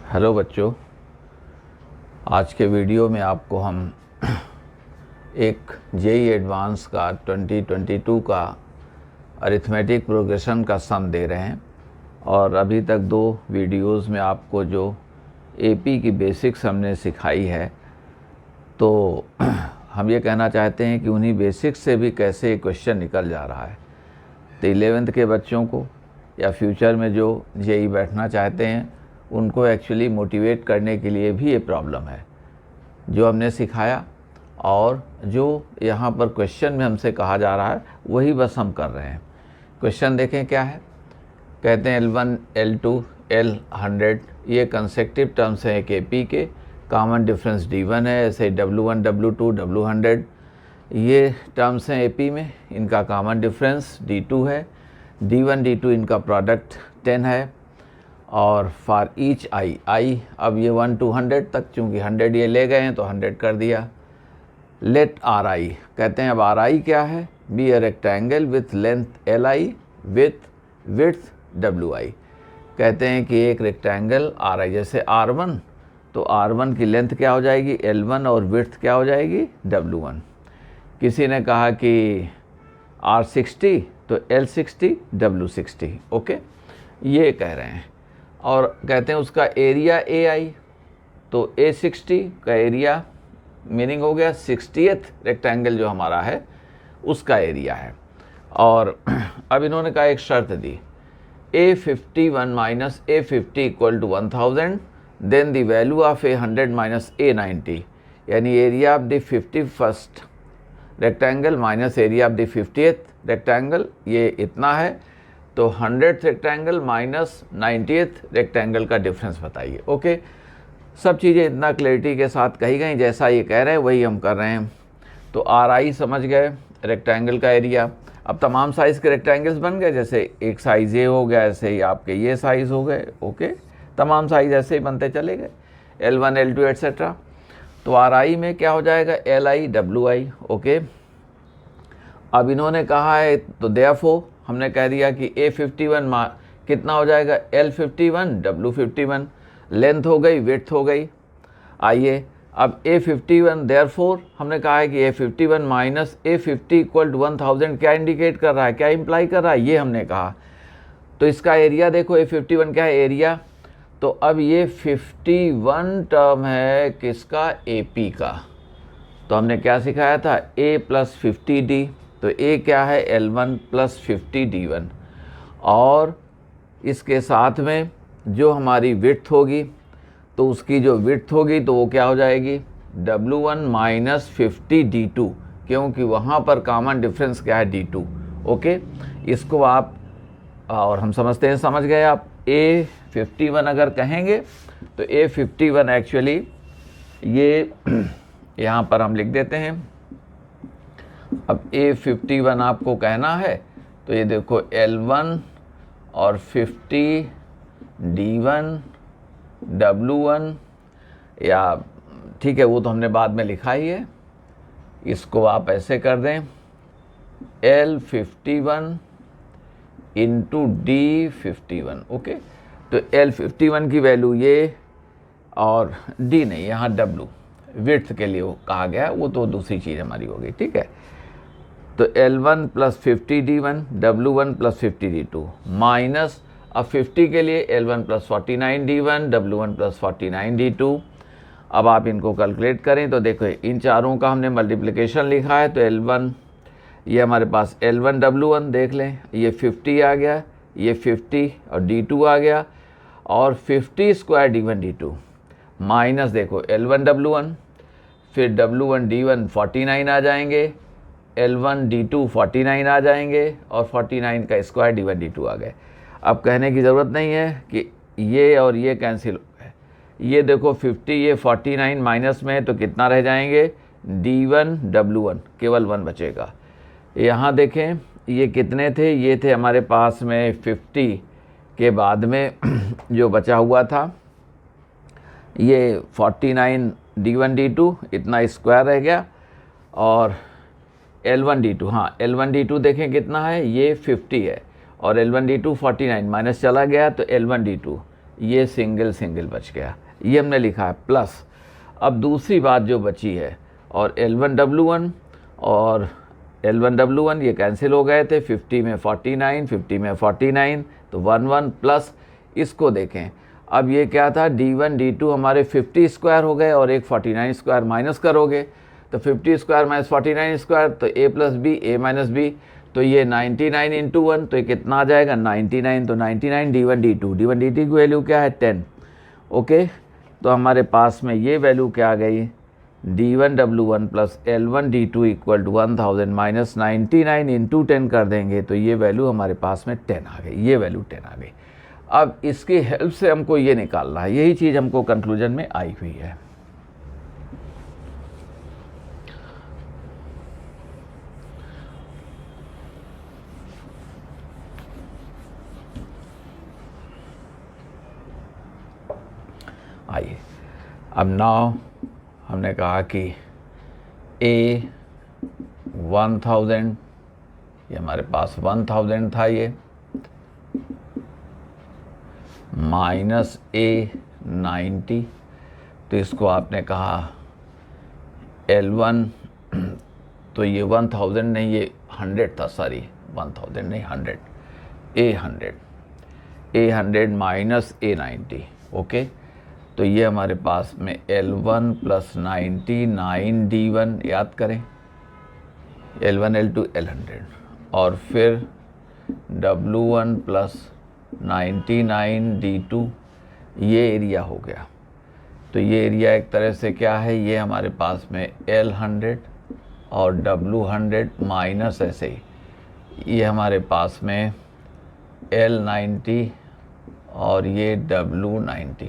Hello बच्चों, आज के वीडियो में आपको हम एक जेई एडवांस का 2022 का अरिथमेटिक प्रोग्रेशन का सम दे रहे हैं। और अभी तक 2 वीडियोस में आपको जो एपी की बेसिक्स हमने सिखाई है, तो हम ये कहना चाहते हैं कि उन्हीं बेसिक्स से भी कैसे क्वेश्चन निकल जा रहा है। तो 11th के बच्चों को या फ्यूचर में जो जेई बैठना चाहते हैं उनको एक्चुअली मोटिवेट करने के लिए भी ये प्रॉब्लम है जो हमने सिखाया, और जो यहाँ पर क्वेश्चन में हमसे कहा जा रहा है वही बस हम कर रहे हैं। क्वेश्चन देखें क्या है। कहते हैं L1, L2, L100 ये कंसेक्टिव टर्म्स हैं एक एपी के, कॉमन डिफरेंस D1 है। ऐसे W1, W2, W100 ये टर्म्स हैं एपी में, इनका कॉमन डिफरेंस D2 है। D1, D2 इनका प्रोडक्ट 10 है। और फॉर ईच आई अब ये 1 to 100 तक, चूँकि 100 ये ले गए हैं तो 100 कर दिया। लेट आर आई, कहते हैं अब आर आई क्या है। Be a rectangle with length L I with width W I. कहते हैं कि एक रेक्टेंगल आर आई, जैसे R1 तो R1 की लेंथ क्या हो जाएगी L1 और विड्थ क्या हो जाएगी W1। किसी ने कहा कि R60 तो L60 W60। ओके, ये कह रहे हैं। और कहते हैं उसका एरिया ए आई, तो A60 का एरिया मीनिंग हो गया 60th रेक्टेंगल जो हमारा है उसका एरिया है। और अब इन्होंने कहा एक शर्त दी, A51 minus A50 equal to 1000, then the value of A100 minus A90, यानी area of the 51st rectangle minus area of the 50th rectangle, ये इतना है। तो 100th rectangle minus 90th rectangle का डिफरेंस बताइए। ओके, सब चीज़ें इतना क्लैरिटी के साथ कही गई, जैसा ये कह रहे हैं वही हम कर रहे हैं। तो आर आई समझ गए, रेक्टेंगल का एरिया। अब तमाम साइज़ के रेक्टेंगल्स बन गए, जैसे एक साइज़ ये हो गया, ऐसे ही आपके ये साइज़ हो गए। ओके, तमाम साइज़ ऐसे ही बनते चले गए, L1, L2 एट्सेट्रा। तो आर आई में क्या हो जाएगा L I W I. Okay, अब इन्होंने कहा है तो देयरफॉर हमने कह दिया कि A51 कितना हो जाएगा L51 W51, लेंथ हो गई, विड्थ हो गई। आइए अब A51 देयरफॉर हमने कहा है कि A51 minus A50 equal to 1000 क्या इंडिकेट कर रहा है, क्या इंप्लाई कर रहा है, ये हमने कहा। तो इसका एरिया देखो, A51 क्या है एरिया। तो अब ये 51 टर्म है किसका, AP का। तो हमने क्या सिखाया था, A प्लस 50D, तो A क्या है L1 प्लस 50D1। और इसके साथ में जो हमारी विड्थ होगी, तो उसकी जो विड्थ होगी तो वो क्या हो जाएगी W1 माइनस 50D2, क्योंकि वहाँ पर कॉमन डिफरेंस क्या है D2। ओके, इसको आप और हम समझते हैं, समझ गए आप। A51 अगर कहेंगे तो A51 एक्चुअली ये यहाँ पर हम लिख देते हैं। अब A51 आपको कहना है तो ये देखो L1 और 50 D1 W1, या ठीक है वो तो हमने बाद में लिखा ही है। इसको आप ऐसे कर दें L51 इंटू D51। ओके, तो L51 की वैल्यू ये, और D नहीं, यहाँ W विड्थ के लिए वो कहा गया है, वो तो दूसरी चीज़ हमारी हो गई। ठीक है, तो L1 plus 50D1 W1 plus 50D2 minus, अब 50 के लिए L1 plus 49D1 W1 plus 49D2। अब आप इनको कैलकुलेट करें तो देखो इन चारों का हमने मल्टीप्लिकेशन लिखा है, तो L1 ये हमारे पास L1 W1 देख लें, ये 50 आ गया, ये 50 और D2 आ गया, और 50 स्क्वायर D1 D2 माइनस देखो L1 W1, फिर W1 D1 49 आ जाएंगे, L1 D2 49 आ जाएंगे, और 49 का स्क्वायर D1 D2 आ गए। अब कहने की ज़रूरत नहीं है कि ये और ये कैंसिल हो गए। ये देखो 50 ये 49 माइनस में है तो कितना रह जाएंगे D1 W1, केवल 1 बचेगा। यहाँ देखें ये कितने थे, ये थे हमारे पास में 50 के बाद में जो बचा हुआ था ये 49 D1 D2 इतना स्क्वायर रह गया, और L1 D2, हाँ L1 D2 देखें कितना है, ये 50 है, और L1 D2 49 माइनस चला गया तो L1 D2 ये सिंगल सिंगल बच गया, ये हमने लिखा है प्लस। अब दूसरी बात जो बची है, और L1W1 और L1W1 ये कैंसिल हो गए थे, 50 में 49, 50 में 49, तो 11 प्लस इसको देखें। अब ये क्या था, D1 D2 हमारे 50 स्क्वायर हो गए और एक 49 स्क्वायर माइनस करोगे तो 50 स्क्वायर माइनस 49 स्क्वायर तो A plus B, A minus B, तो ये 99 इंटू 1, तो ये कितना आ जाएगा 99, तो 99 D1 D2, D1 D2 की वैल्यू क्या है 10। ओके, तो हमारे पास में ये वैल्यू क्या आ गई, D1W1 plus L1 D2 equal to 1000 minus 99 into 10 कर देंगे तो ये वैल्यू हमारे पास में 10 आ गई, ये वैल्यू 10 आ गई। अब इसकी हेल्प से हमको ये निकालना है, यही चीज़ हमको कंक्लूजन में आई हुई है। आइए, अब नाउ हमने कहा कि A 1000, ये हमारे पास 1000 था, ये माइनस A 90, तो इसको आपने कहा L1, तो ये 1000 नहीं, ये 100 था, सॉरी 1000 नहीं 100, A 100 माइनस A 90। ओके, तो ये हमारे पास में L1 प्लस 99 D1, याद करें L1 L2 L100, और फिर W1 प्लस 99 D2, ये एरिया हो गया। तो ये एरिया एक तरह से क्या है, ये हमारे पास में L100 और W100 माइनस ऐसे ही ये हमारे पास में L90 और ये W90।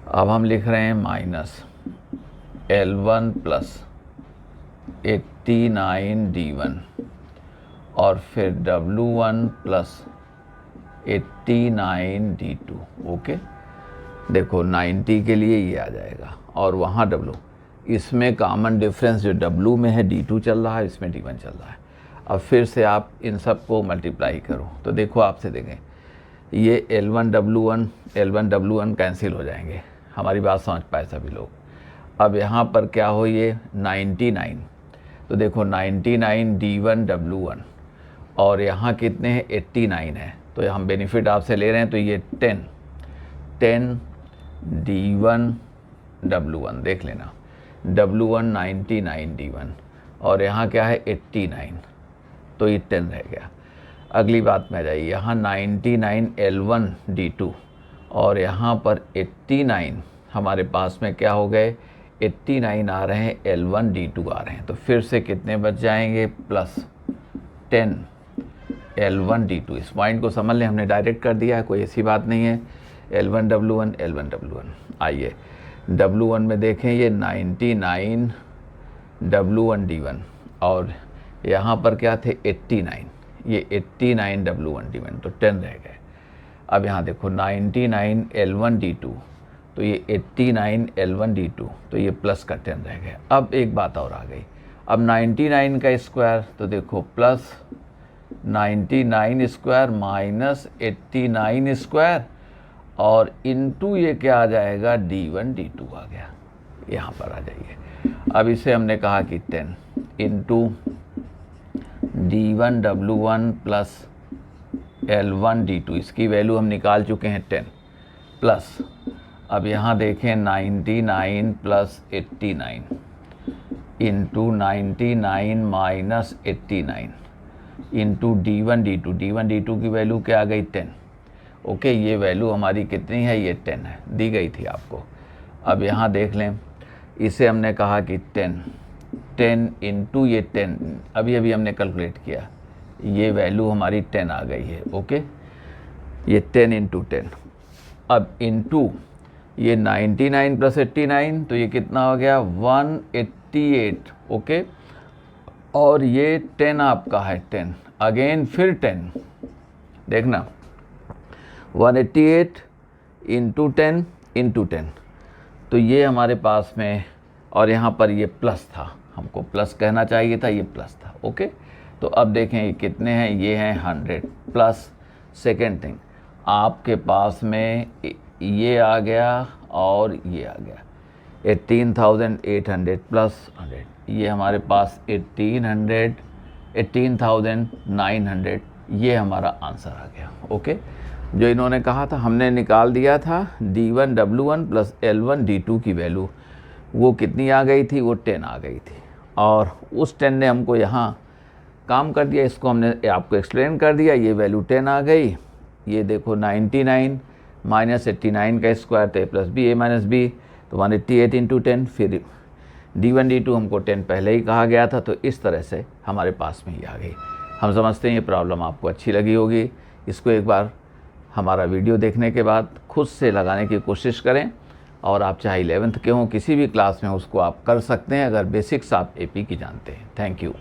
अब हम लिख रहे हैं माइनस L1 प्लस 89 D1 और फिर W1 प्लस 89 D2। ओके, देखो 90 के लिए ये आ जाएगा और वहाँ W, इसमें कॉमन डिफरेंस जो W में है D2 चल रहा है, इसमें D1 चल रहा है। अब फिर से आप इन सब को मल्टीप्लाई करो तो देखो आपसे देखें ये L1W1 कैंसिल हो जाएंगे, हमारी बात समझ पाए सभी लोग। अब यहाँ पर क्या हो, ये 99, तो देखो 99 D1 W1 और यहाँ कितने हैं 89 है, तो हम बेनिफिट आपसे ले रहे हैं, तो ये 10 D1 W1 देख लेना, W1 99 D1 और यहाँ क्या है 89, तो ये 10 रह गया। अगली बात में आ जाइए, यहाँ 99 L1 D2 और यहाँ पर 89 हमारे पास में क्या हो गए 89 आ रहे हैं, L1 D2 आ रहे हैं, तो फिर से कितने बच जाएंगे प्लस 10 L1 D2। इस पॉइंट को समझ लें, हमने डायरेक्ट कर दिया है, कोई ऐसी बात नहीं है। L1 W1 आइए W1 में देखें, ये 99 W1 D1 और यहाँ पर क्या थे 89, ये 89 W1 D1, तो 10 रह गए। अब यहाँ देखो 99 L1 D2, तो ये 89 L1 D2, तो ये प्लस का 10 रह गया। अब एक बात और आ गई, अब 99 का स्क्वायर, तो देखो प्लस 99 स्क्वायर माइनस 89 स्क्वायर और इनटू ये क्या आ जाएगा D1 D2 आ गया, यहाँ पर आ जाइए। अब इसे हमने कहा कि 10 into D1 W1 plus L1 D2, इसकी वैल्यू हम निकाल चुके हैं 10 प्लस, अब यहाँ देखें 99 plus 89 into 99 minus 89 into D1 D2 की वैल्यू क्या आ गई 10। ओके, ये वैल्यू हमारी कितनी है, ये 10 है, दी गई थी आपको। अब यहाँ देख लें, इसे हमने कहा कि 10 इंटू ये 10, अभी हमने कैलकुलेट किया, ये वैल्यू हमारी 10 आ गई है। ओके, ये 10 इंटू 10, अब इंटू ये 99 प्लस 89, तो ये कितना हो गया 188। ओके, और ये 10 आपका है 10, अगेन फिर 10, देखना 188 इंटू 10, तो ये हमारे पास में, और यहाँ पर ये प्लस था, हमको प्लस कहना चाहिए था, ये प्लस था। ओके, तो अब देखें ये कितने हैं, ये हैं 100 प्लस। सेकेंड थिंग, आपके पास में ये आ गया और ये आ गया 18,800 प्लस 100, ये हमारे पास 18,900, ये हमारा आंसर आ गया। ओके, जो इन्होंने कहा था हमने निकाल दिया था D1 W1 plus L1 D2 की वैल्यू, वो कितनी आ गई थी, वो 10 आ गई थी, और उस 10 ने हमको यहाँ काम कर दिया। इसको हमने आपको एक्सप्लेन कर दिया, ये वैल्यू 10 आ गई। ये देखो 99 माइनस 89 का स्क्वायर तो a plus B a minus B, तो 188 इंटू 10। फिर D1 D2 हमको 10 पहले ही कहा गया था, तो इस तरह से हमारे पास में ही आ गई। हम समझते हैं ये प्रॉब्लम आपको अच्छी लगी होगी। इसको एक बार हमारा वीडियो देखने के बाद खुद से लगाने की कोशिश करें, और आप चाहे 11th के हों, किसी भी क्लास में उसको आप कर सकते हैं, अगर बेसिक्स आप AP की जानते हैं। Thank you.